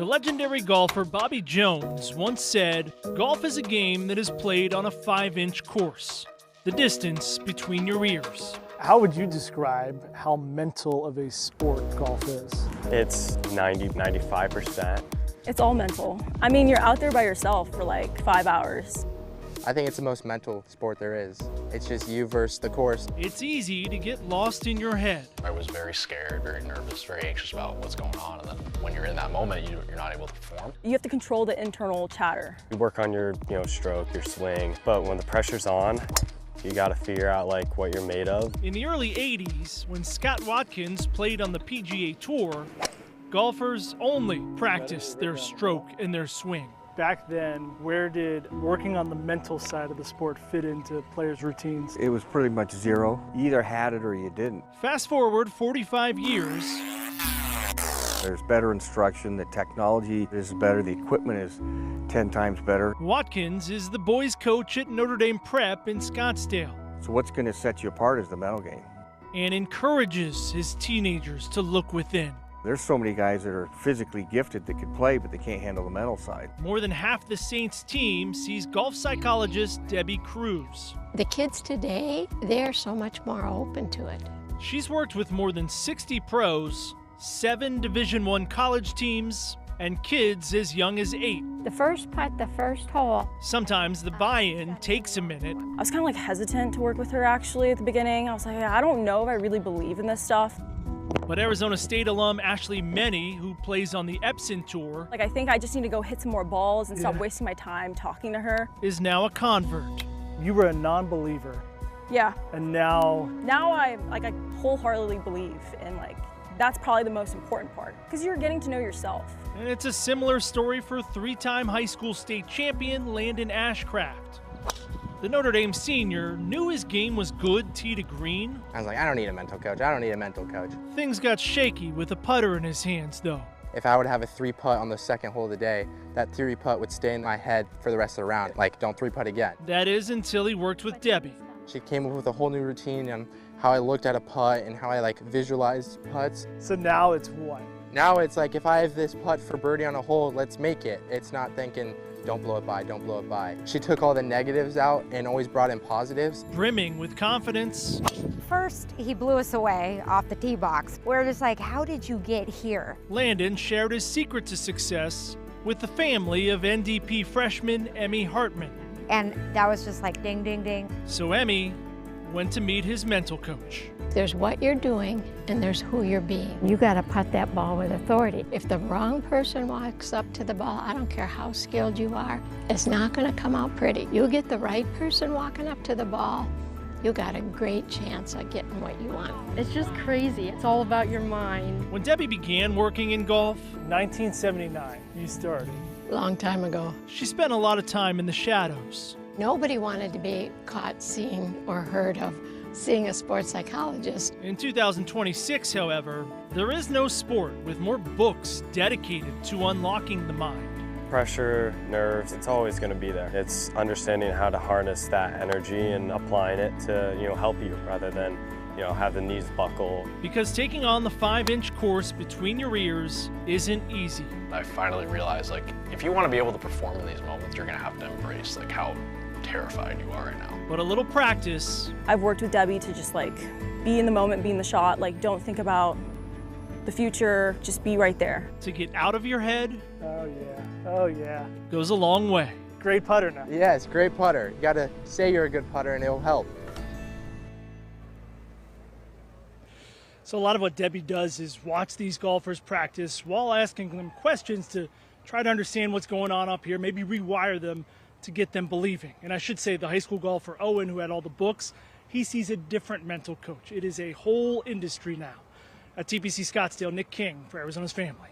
The legendary golfer Bobby Jones once said, "Golf is a game that is played on a 5-inch course, the distance between your ears." How would you describe how mental of a sport golf is? It's 95%. It's all mental. I mean, you're out there by yourself for like 5 hours. I think it's the most mental sport there is. It's just you versus the course. It's easy to get lost in your head. I was very scared, very nervous, very anxious about what's going on. And then when you're in that moment, you're not able to perform. You have to control the internal chatter. You work on your stroke, your swing, but when the pressure's on, you got to figure out like what you're made of. In the early 80s, when Scott Watkins played on the PGA Tour, golfers only practiced their stroke and their swing. Back then, where did working on the mental side of the sport fit into players' routines? It was pretty much zero. You either had it or you didn't. Fast forward 45 years. There's better instruction, the technology is better, the equipment is 10 times better. Watkins is the boys' coach at Notre Dame Prep in Scottsdale. So what's going to set you apart is the mental game. And encourages his teenagers to look within. There's so many guys that are physically gifted that could play, but they can't handle the mental side. More than half the Saints team sees golf psychologist Debbie Cruz. The kids today, they're so much more open to it. She's worked with more than 60 pros, 7 Division I college teams, and kids as young as 8. The first putt, the first hole. Sometimes the buy-in takes a minute. I was kind of like hesitant to work with her actually at the beginning. I was like, I don't know if I really believe in this stuff. But Arizona State alum Ashley Menny, who plays on the Epson Tour, Like, I think I just need to go hit some more balls and stop wasting my time talking to her. is now a convert. You were a non-believer, Yeah. and now I wholeheartedly believe in that's probably the most important part because you're getting to know yourself. And it's a similar story for 3-time high school state champion Landon Ashcraft. The Notre Dame senior knew his game was good tee to green. I was like, I don't need a mental coach. I don't need a mental coach. Things got shaky with a putter in his hands, though. If I would have a 3-putt on the second hole of the day, that 3-putt would stay in my head for the rest of the round. Like, don't 3-putt again. That is until he worked with Debbie. She came up with a whole new routine on how I looked at a putt and how I visualized putts. so now it's what? Now it's like, if I have this putt for birdie on a hole, let's make it. It's not thinking, don't blow it by, don't blow it by. She took all the negatives out and always brought in positives. Brimming with confidence. First, he blew us away off the tee box. We're just like, how did you get here? Landon shared his secret to success with the family of NDP freshman Emmy Hartman. And that was just like ding, ding, ding. So Emmy went to meet his mental coach. There's what you're doing and there's who you're being. You got to putt that ball with authority. If the wrong person walks up to the ball, I don't care how skilled you are, it's not going to come out pretty. You get the right person walking up to the ball, you got a great chance of getting what you want. It's just crazy. It's all about your mind. When Debbie began working in golf, 1979, you started. Long time ago. she spent a lot of time in the shadows. Nobody wanted to be caught, seen, or heard of seeing a sports psychologist. In 2026, however, there is no sport with more books dedicated to unlocking the mind. Pressure, nerves, it's always going to be there. It's understanding how to harness that energy and applying it to, help you rather than, have the knees buckle. Because taking on the 5-inch course between your ears isn't easy. I finally realized, if you want to be able to perform in these moments, you're going to have to embrace, how terrified you are right now. But a little practice. I've worked with Debbie to just be in the moment, be in the shot, don't think about the future, just be right there. To get out of your head. Oh yeah, oh yeah. Goes a long way. Great putter now. Yes, great putter. You gotta say you're a good putter and it'll help. So a lot of what Debbie does is watch these golfers practice while asking them questions to try to understand what's going on up here, maybe rewire them to get them believing. And I should say the high school golfer Owen, who had all the books, he sees a different mental coach. It is a whole industry now. At TPC Scottsdale, Nick King for Arizona's Family.